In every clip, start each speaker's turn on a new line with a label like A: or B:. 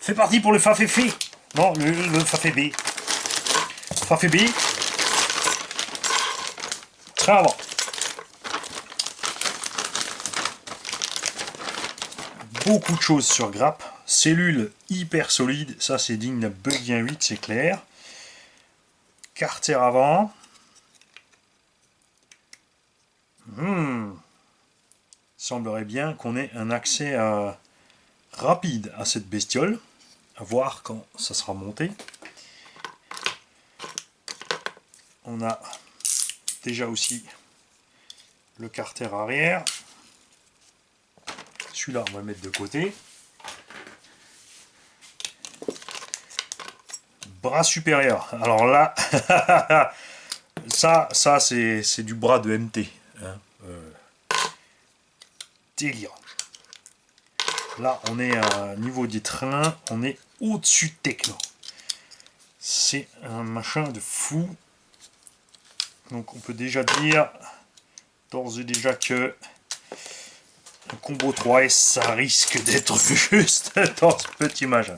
A: C'est parti pour le Faféfé. Non, le Fafé B. Fafé B. Train avant. Beaucoup de choses sur grappe. Cellule hyper solide. Ça, c'est digne d'un Buggy 1.8, c'est clair. Carter avant. Semblerait bien qu'on ait un accès rapide à cette bestiole. À voir quand ça sera monté. On a déjà aussi le carter arrière. Celui-là, on va le mettre de côté. Bras supérieur. Alors là, ça c'est du bras de MT. Hein. Délire. Là, on est à niveau des trains, on est au-dessus de techno. C'est un machin de fou. Donc on peut déjà dire, d'ores et déjà, que un combo 3S, ça risque d'être juste dans ce petit machin.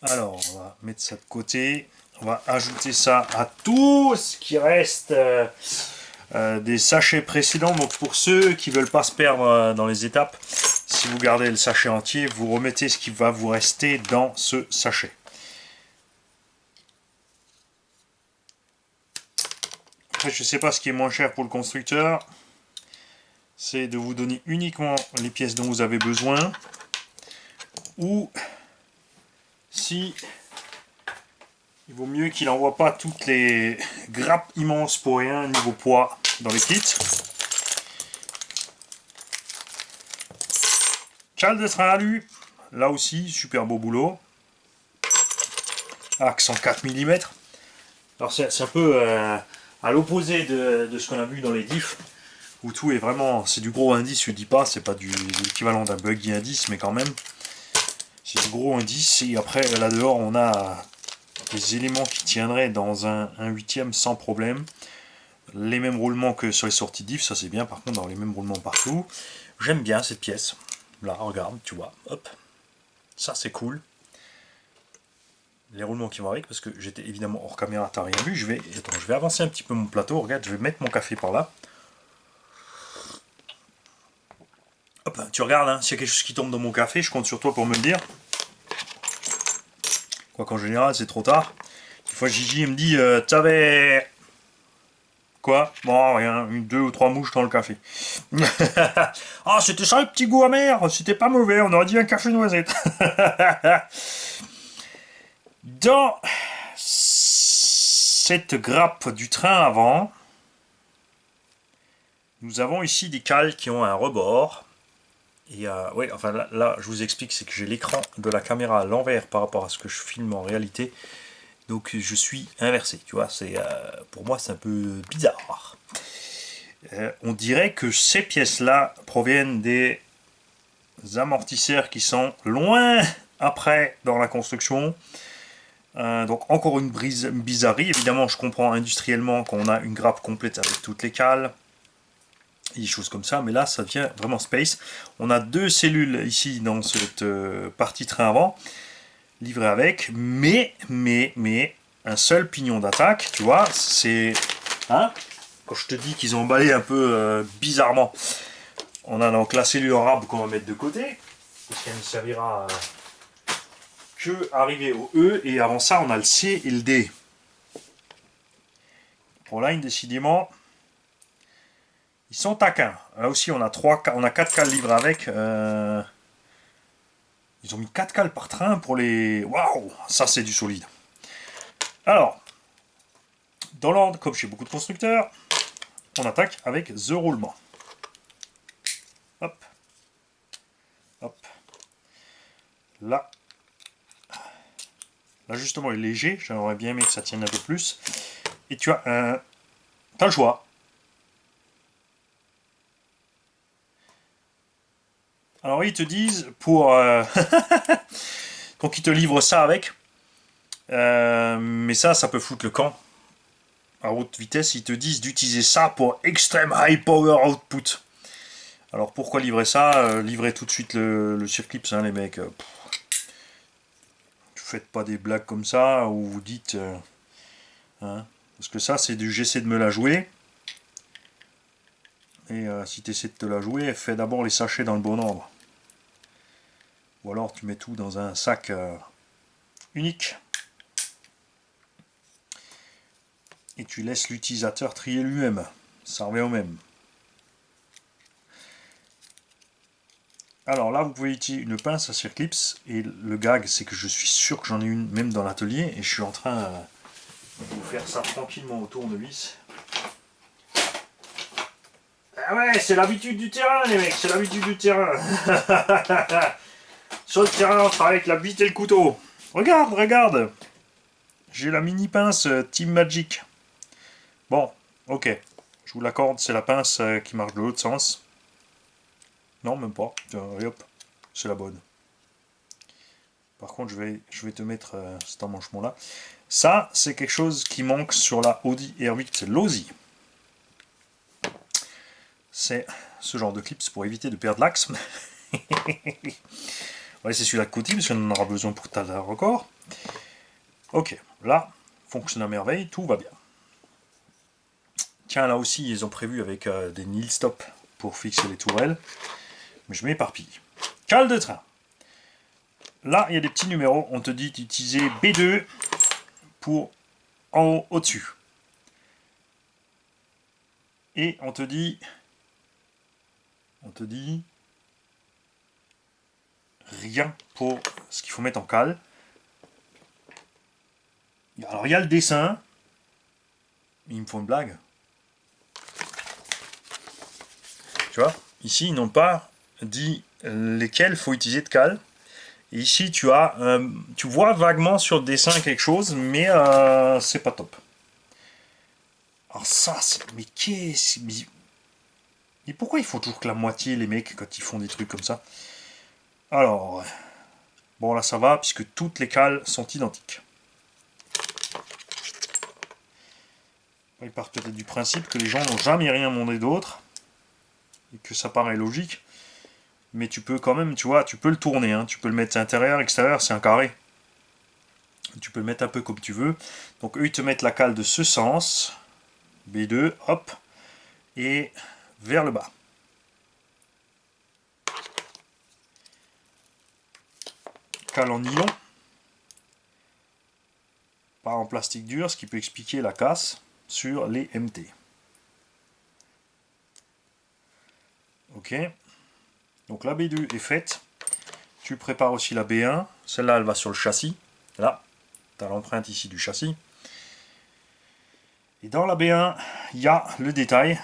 A: Alors, on va mettre ça de côté. On va ajouter ça à tout ce qui reste des sachets précédents. Donc pour ceux qui ne veulent pas se perdre dans les étapes, si vous gardez le sachet entier, vous remettez ce qui va vous rester dans ce sachet. Après, je ne sais pas ce qui est moins cher pour le constructeur. C'est de vous donner uniquement les pièces dont vous avez besoin. Ou si il vaut mieux qu'il n'envoie pas toutes les grappes immenses pour rien niveau poids dans les kits. Cale de train alu, là aussi super beau boulot. Axe en 4 mm. Alors c'est un peu à l'opposé de ce qu'on a vu dans les diffs, où tout est vraiment, c'est du gros indice, je dis pas, c'est pas l'équivalent d'un buggy indice, mais quand même c'est du gros indice. Et après là dehors on a des éléments qui tiendraient dans un 8e sans problème. Les mêmes roulements que sur les sorties diff, ça c'est bien. Par contre, dans les mêmes roulements partout. J'aime bien cette pièce. Là, regarde, tu vois, hop. Ça c'est cool. Les roulements qui vont avec, parce que j'étais évidemment hors caméra, t'as rien vu. Je vais avancer un petit peu mon plateau. Regarde, je vais mettre mon café par là. Hop, tu regardes, hein, s'il y a quelque chose qui tombe dans mon café, je compte sur toi pour me le dire. Quoi qu'en général, c'est trop tard. Des fois, Gigi me dit, t'avais... Quoi? Bon, rien, 2 ou 3 mouches dans le café. Ah, c'était ça le petit goût amer, c'était pas mauvais, on aurait dit un café noisette. Dans cette grappe du train avant, nous avons ici des cales qui ont un rebord. Et ouais, enfin là, je vous explique, c'est que j'ai l'écran de la caméra à l'envers par rapport à ce que je filme en réalité. Donc je suis inversé, tu vois, pour moi c'est un peu bizarre. On dirait que ces pièces-là proviennent des amortisseurs qui sont loin après dans la construction. Donc encore une bizarrerie. Évidemment, je comprends industriellement qu'on a une grappe complète avec toutes les cales et des choses comme ça, mais là, ça devient vraiment space. On a 2 cellules ici dans cette partie train avant, livrées avec, mais un seul pignon d'attaque, tu vois, c'est... Hein, quand je te dis qu'ils ont emballé un peu bizarrement, on a donc la cellule arabe qu'on va mettre de côté, parce qu'elle ne servira que arriver au E, et avant ça on a le C et le D. Pour line, décidément, ils sont taquins. Là aussi on a 4 cales livrées avec. Ils ont mis 4 cales par train pour les... Waouh, ça c'est du solide. Alors, dans l'ordre, comme chez beaucoup de constructeurs, on attaque avec The roulement. Hop. Hop. Là, l'ajustement est léger. J'aimerais bien aimé que ça tienne un peu plus. Et tu as le choix. Alors ils te disent pour... donc ils te livrent ça avec. Mais ça peut foutre le camp. À haute vitesse, ils te disent d'utiliser ça pour Extreme High Power Output. Alors pourquoi livrer ça? Livrez tout de suite le circlips, hein, les mecs. Faites pas des blagues comme ça, où vous dites... hein, parce que ça, c'est du j'essaie de me la jouer. Et si tu essaies de te la jouer, fais d'abord les sachets dans le bon ordre. Ou alors tu mets tout dans un sac unique. Et tu laisses l'utilisateur trier lui-même. Ça revient au même. Alors là, vous pouvez utiliser une pince à circlips. Et le gag, c'est que je suis sûr que j'en ai une même dans l'atelier. Et je suis en train de vous faire ça tranquillement au tournevis. Ah ouais, c'est l'habitude du terrain, les mecs. C'est l'habitude du terrain. Sur le terrain, on travaille avec la bite et le couteau. Regarde, regarde. J'ai la mini pince Team Magic. Bon, ok. Je vous l'accorde, c'est la pince qui marche de l'autre sens. Non, même pas. Et hop, c'est la bonne. Par contre, je vais te mettre cet emmanchement là. Ça, c'est quelque chose qui manque sur la Audi R8 Losi. C'est ce genre de clips pour éviter de perdre l'axe. Ouais, c'est celui-là de côté, parce qu'on en aura besoin pour tout à l'heure encore. Ok, là, fonctionne à merveille, tout va bien. Tiens, là aussi, ils ont prévu avec des nil stop pour fixer les tourelles. Mais je m'éparpille. Cale de train. Là, il y a des petits numéros. On te dit d'utiliser B2 pour en haut, au-dessus. Et on te dit rien pour ce qu'il faut mettre en cale. Alors, il y a le dessin. Il me faut une blague. Tu vois, ici, ils n'ont pas dit lesquels faut utiliser de cale. Et ici, tu vois vaguement sur le dessin quelque chose, mais c'est pas top. Alors ça, mais qu'est-ce... Mais pourquoi ils font toujours que la moitié, les mecs, quand ils font des trucs comme ça? Alors, bon là ça va, puisque toutes les cales sont identiques. Ils partent peut-être du principe que les gens n'ont jamais rien demandé d'autre, et que ça paraît logique. Mais tu peux quand même, tu vois, tu peux le tourner, hein, tu peux le mettre intérieur, extérieur, c'est un carré. Tu peux le mettre un peu comme tu veux. Donc eux, ils te mettent la cale de ce sens, B2, hop, et vers le bas. Cale en nylon, pas en plastique dur, ce qui peut expliquer la casse sur les MT. Ok, donc la B2 est faite. Tu prépares aussi la B1. Celle-là, elle va sur le châssis. Là, tu as l'empreinte ici du châssis. Et dans la B1, il y a le détail.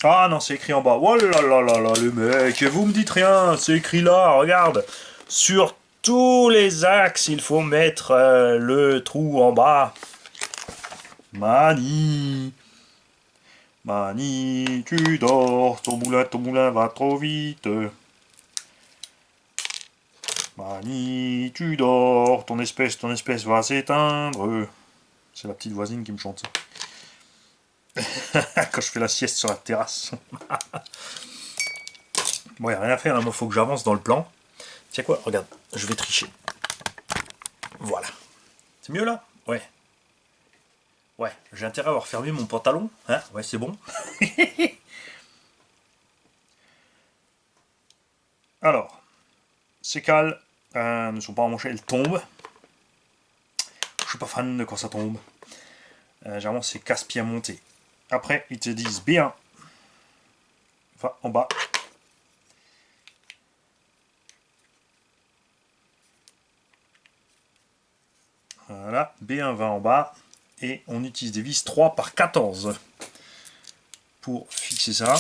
A: Ah non, c'est écrit en bas. Oh là là là là, le mec, vous me dites rien, c'est écrit là, regarde. Sur tous les axes, il faut mettre le trou en bas. Mani. Mani, tu dors, ton moulin va trop vite. Mani, tu dors, ton espèce va s'éteindre. C'est la petite voisine qui me chante ça. Quand je fais la sieste sur la terrasse. Bon, il n'y a rien à faire, il faut que j'avance dans le plan. Tiens quoi, regarde, je vais tricher. Voilà. C'est mieux là? Ouais. Ouais, j'ai intérêt à avoir fermé mon pantalon. Hein? Ouais, c'est bon. Alors, ces cales ne sont pas emmanchées, elles tombent. Je suis pas fan de quand ça tombe. Généralement, c'est casse-pied à monter. Après, ils te disent B1 va en bas. Voilà, B1 va en bas. Et on utilise des vis 3 par 14 pour fixer ça.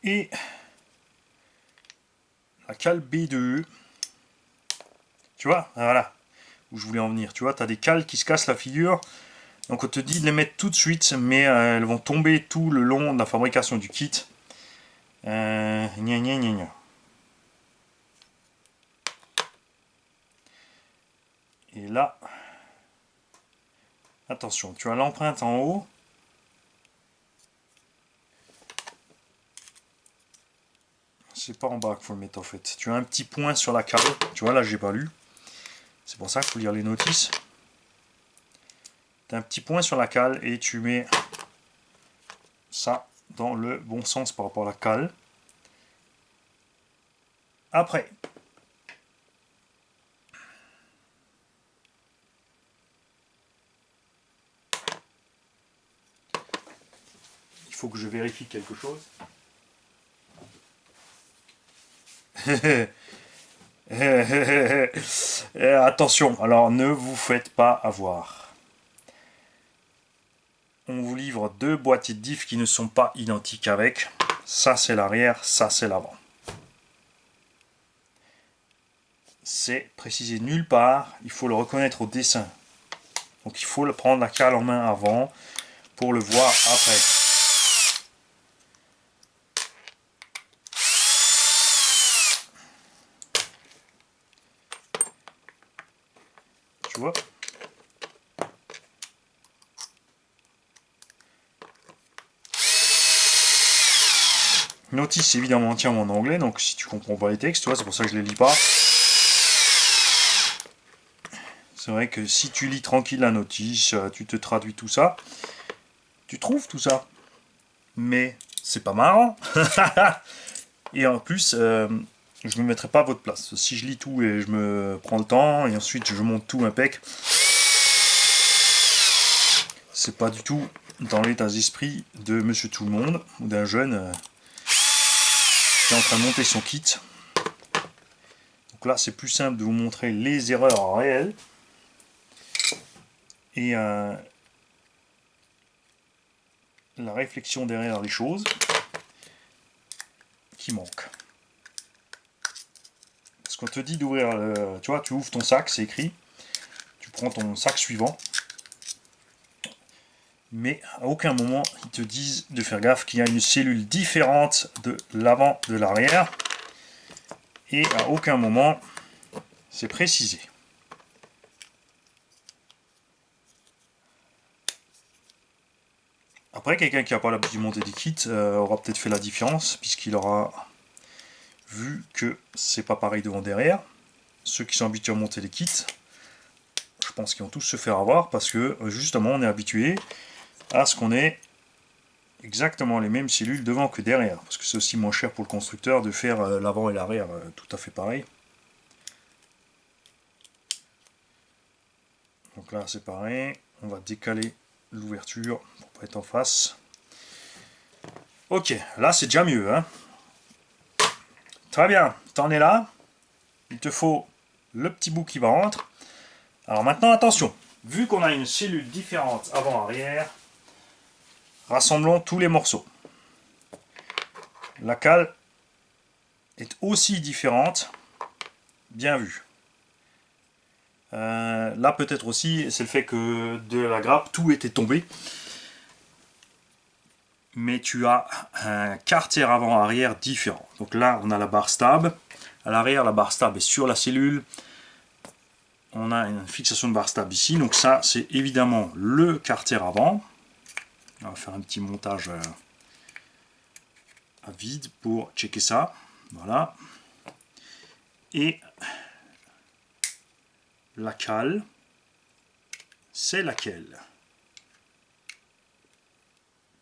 A: Et la cale B2, tu vois, voilà où je voulais en venir. Tu vois, tu as des cales qui se cassent la figure. Donc on te dit de les mettre tout de suite, mais elles vont tomber tout le long de la fabrication du kit. Gna gna gna gna. Et là, attention, tu as l'empreinte en haut. C'est pas en bas qu'il faut le mettre en fait. Tu as un petit point sur la cale. Tu vois, là, j'ai pas lu. C'est pour ça qu'il faut lire les notices. Tu as un petit point sur la cale et tu mets ça dans le bon sens par rapport à la cale. Après, il faut que je vérifie quelque chose. Attention, alors ne vous faites pas avoir. On vous livre deux boîtiers de diff qui ne sont pas identiques avec. Ça c'est l'arrière, ça c'est l'avant. C'est précisé nulle part, il faut le reconnaître au dessin. Donc il faut le prendre la cale en main avant pour le voir après. Tu vois ? Notice évidemment entièrement en anglais, donc si tu comprends pas les textes, c'est pour ça que je les lis pas. C'est vrai que si tu lis tranquille la notice, tu te traduis tout ça, tu trouves tout ça. Mais c'est pas marrant. Et en plus, je me mettrai pas à votre place. Si je lis tout et je me prends le temps, et ensuite je monte tout impec, c'est pas du tout dans l'état d'esprit de Monsieur Tout-le-Monde, ou d'un jeune qui est en train de monter son kit. Donc là, c'est plus simple de vous montrer les erreurs réelles. Et la réflexion derrière les choses qui manque. Parce qu'on te dit d'ouvrir, tu vois, tu ouvres ton sac, c'est écrit, tu prends ton sac suivant, mais à aucun moment ils te disent de faire gaffe qu'il y a une cellule différente de l'avant de l'arrière, et à aucun moment c'est précisé. Après, quelqu'un qui n'a pas l'habitude de monter des kits aura peut-être fait la différence, puisqu'il aura vu que c'est pas pareil devant derrière. Ceux qui sont habitués à monter les kits, je pense qu'ils vont tous se faire avoir, parce que justement on est habitué à ce qu'on ait exactement les mêmes cellules devant que derrière, parce que c'est aussi moins cher pour le constructeur de faire l'avant et l'arrière tout à fait pareil. Donc là c'est pareil, on va décaler l'ouverture pour pas être en face. Ok, là c'est déjà mieux, hein. Très bien, t'en es là. Il te faut le petit bout qui va entre. Alors maintenant attention, vu qu'on a une cellule différente avant-arrière, rassemblons tous les morceaux. La cale est aussi différente, bien vu. Là peut-être aussi, c'est le fait que de la grappe, tout était tombé. Mais tu as un carter avant-arrière différent. Donc là, on a la barre stab. À l'arrière, la barre stab est sur la cellule. On a une fixation de barre stab ici. Donc ça, c'est évidemment le carter avant. On va faire un petit montage à vide pour checker ça. Voilà. Et la cale, c'est laquelle?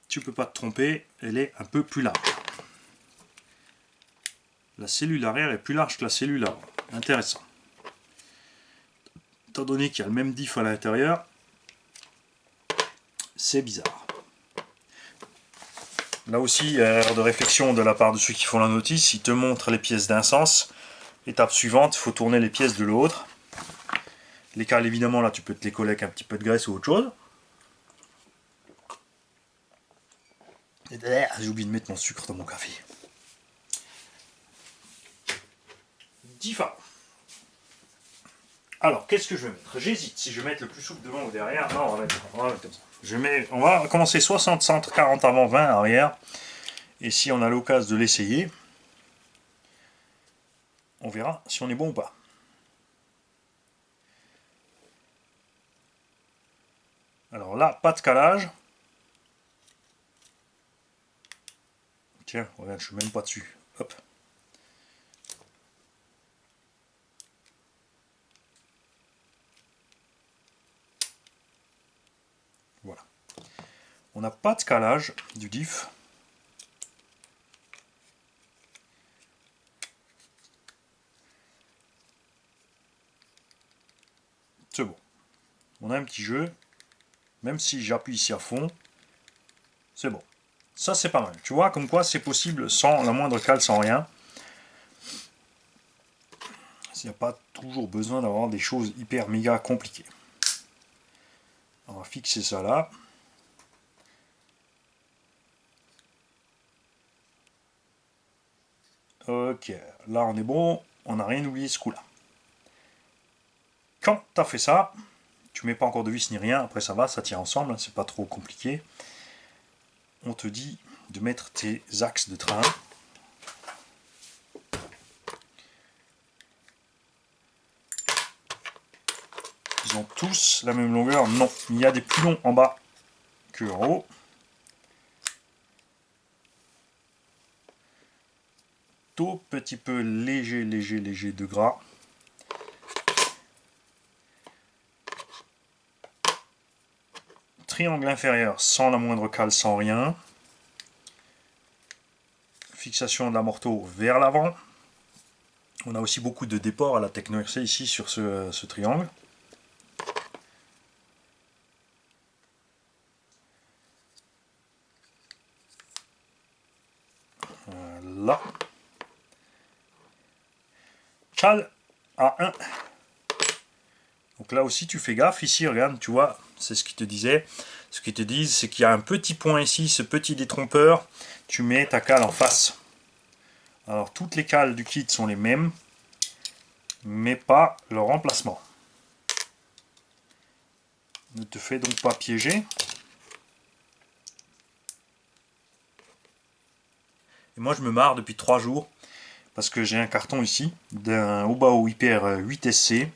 A: Tu peux pas te tromper, elle est un peu plus large. La cellule arrière est plus large que la cellule avant. Intéressant. Étant donné qu'il y a le même diff à l'intérieur, c'est bizarre. Là aussi, erreur de réflexion de la part de ceux qui font la notice, ils te montrent les pièces d'un sens. Étape suivante, il faut tourner les pièces de l'autre. Les cales, évidemment, là, tu peux te les coller avec un petit peu de graisse ou autre chose. J'ai oublié de mettre mon sucre dans mon café. Diffa. Alors, qu'est-ce que je vais mettre? J'hésite si je vais mettre le plus souple devant ou derrière. Non, on va mettre comme ça. On va commencer 60 centres, 40 avant, 20 arrière. Et si on a l'occasion de l'essayer, on verra si on est bon ou pas. Alors là, pas de calage. Tiens, regarde, je suis même pas dessus. Hop. Voilà. On n'a pas de calage du diff. C'est bon. On a un petit jeu. Même si j'appuie ici à fond, c'est bon. Ça, c'est pas mal. Tu vois, comme quoi c'est possible sans la moindre cale, sans rien. Il n'y a pas toujours besoin d'avoir des choses hyper méga compliquées. On va fixer ça là. Ok, là on est bon. On n'a rien oublié ce coup-là. Quand tu as fait ça, tu mets pas encore de vis ni rien. Après ça va, ça tient ensemble. Hein, c'est pas trop compliqué. On te dit de mettre tes axes de train. Ils ont tous la même longueur? Non, il y a des plus longs en bas que en haut. Tout petit peu léger de gras. Triangle inférieur sans la moindre cale, sans rien. Fixation de l'amorto vers l'avant. On a aussi beaucoup de déports à la Techno RC ici sur ce triangle. Là. Cale à 1. Donc là aussi tu fais gaffe. Ici regarde, tu vois, c'est ce qu'ils te disaient. Ce qu'ils te disent, c'est qu'il y a un petit point ici, ce petit détrompeur. Tu mets ta cale en face. Alors toutes les cales du kit sont les mêmes, mais pas leur emplacement. Ne te fais donc pas piéger. Et moi je me marre depuis 3 jours parce que j'ai un carton ici d'un Obao Hyper 8SC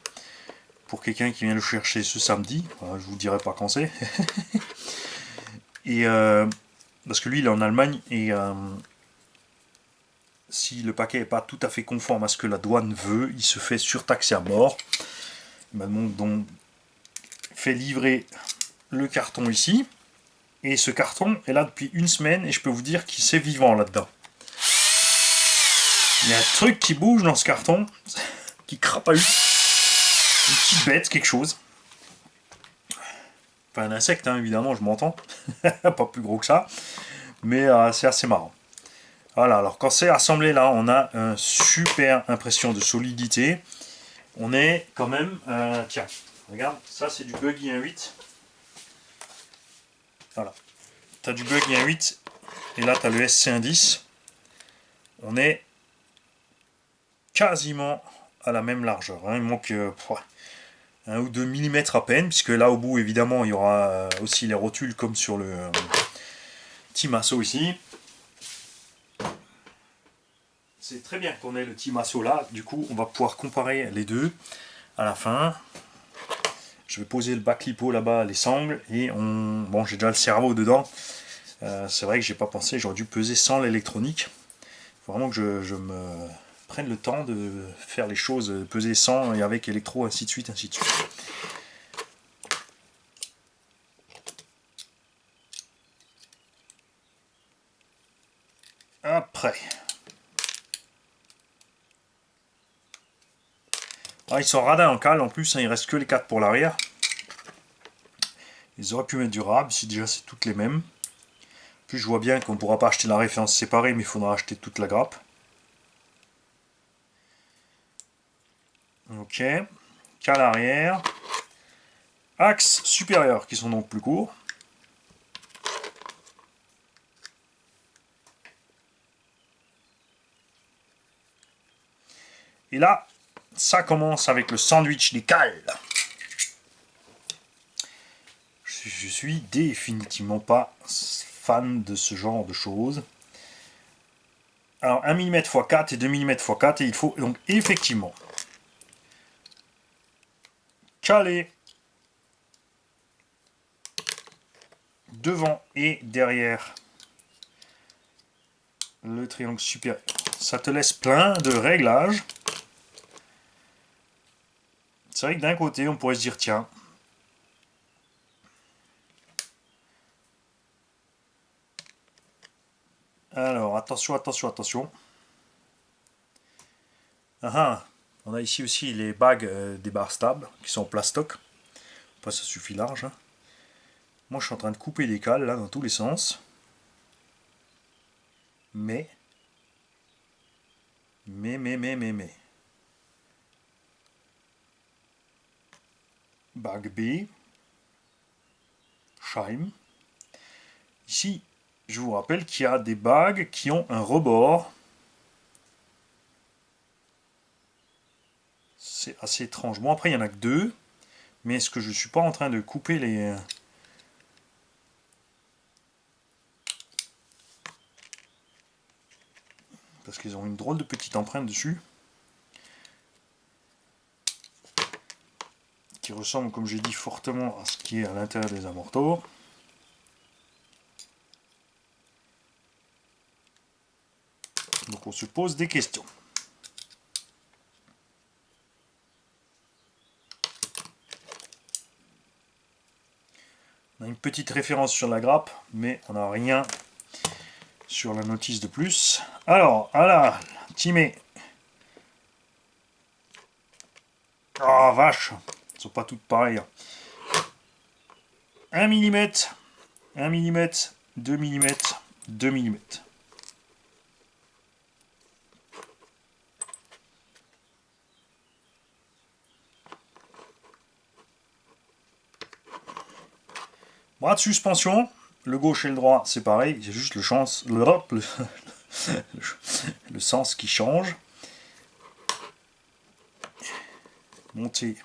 A: pour quelqu'un qui vient le chercher ce samedi. Je vous dirai pas quand c'est. Et parce que lui il est en Allemagne et si le paquet n'est pas tout à fait conforme à ce que la douane veut, il se fait surtaxer à mort. Il m'a donc fait livrer le carton ici. Et ce carton est là depuis 1 semaine et je peux vous dire qu'il c'est vivant là-dedans. Il y a un truc qui bouge dans ce carton, qui crapahute. Une petite bête, quelque chose. Enfin un insecte, hein, évidemment, je m'entends. Pas plus gros que ça. Mais c'est assez marrant. Voilà, alors quand c'est assemblé là, on a une super impression de solidité. On est quand même... tiens, regarde, ça c'est du Buggy 1.8. Voilà. Tu as du Buggy 1.8 et là tu as le SC1.10. On est quasiment à la même largeur. Hein. Il manque 1 ou 2 mm à peine, puisque là au bout évidemment il y aura aussi les rotules comme sur le Timasso ici. C'est très bien qu'on ait le Timasso là, du coup on va pouvoir comparer les deux à la fin. Je vais poser le backlipo là-bas, les sangles, et bon j'ai déjà le cerveau dedans. C'est vrai que j'ai pas pensé, j'aurais dû peser sans l'électronique. Il faut vraiment que je me prenne le temps de faire les choses, peser sans et avec électro, ainsi de suite, ainsi de suite. Après. Ah, ils sont radins en cale en plus, hein, il reste que les 4 pour l'arrière. Ils auraient pu mettre du rab, si déjà c'est toutes les mêmes. Puis je vois bien qu'on ne pourra pas acheter la référence séparée, mais il faudra acheter toute la grappe. Ok. Cale arrière. Axes supérieurs qui sont donc plus courts. Et là, ça commence avec le sandwich des cales. Je suis définitivement pas fan de ce genre de choses. Alors 1 mm x 4 et 2 mm x 4, et il faut donc effectivement caler devant et derrière le triangle supérieur. Ça te laisse plein de réglages. C'est vrai que d'un côté, on pourrait se dire, tiens, alors attention, attention, attention. Ah, ah, on a ici aussi les bagues des barres stables qui sont en plastoc. Après, ça suffit large. Hein. Moi, je suis en train de couper des cales là dans tous les sens. Mais. Bague B. Scheim. Ici, je vous rappelle qu'il y a des bagues qui ont un rebord. C'est assez étrange. Bon, après, il n'y en a que deux. Mais est-ce que je ne suis pas en train de couper les... Parce qu'ils ont une drôle de petite empreinte dessus. Qui ressemble, comme j'ai dit, fortement à ce qui est à l'intérieur des amortos. Donc on se pose des questions. On a une petite référence sur la grappe, mais on n'a rien sur la notice de plus. Alors, voilà, Timé. Oh vache, elles sont pas toutes pareilles. 1 mm, 1 mm, 2 mm, 2 mm. Bras de suspension, le gauche et le droit, c'est pareil, c'est juste le sens qui change. Monter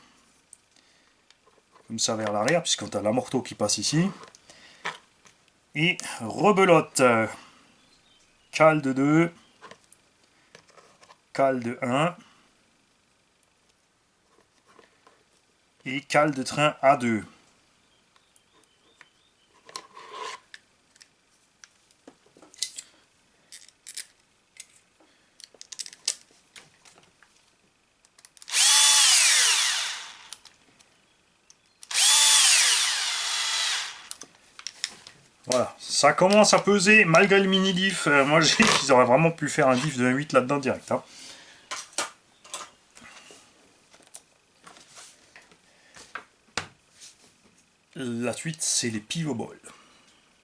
A: comme ça vers l'arrière, puisqu'on a l'amorto qui passe ici. Et rebelote. Cale de 2. Cale de 1. Et cale de train A2. Voilà, ça commence à peser malgré le mini diff. Moi, ils auraient vraiment pu faire un diff de 1.8 là-dedans direct. Hein. La suite, c'est les pivot balls.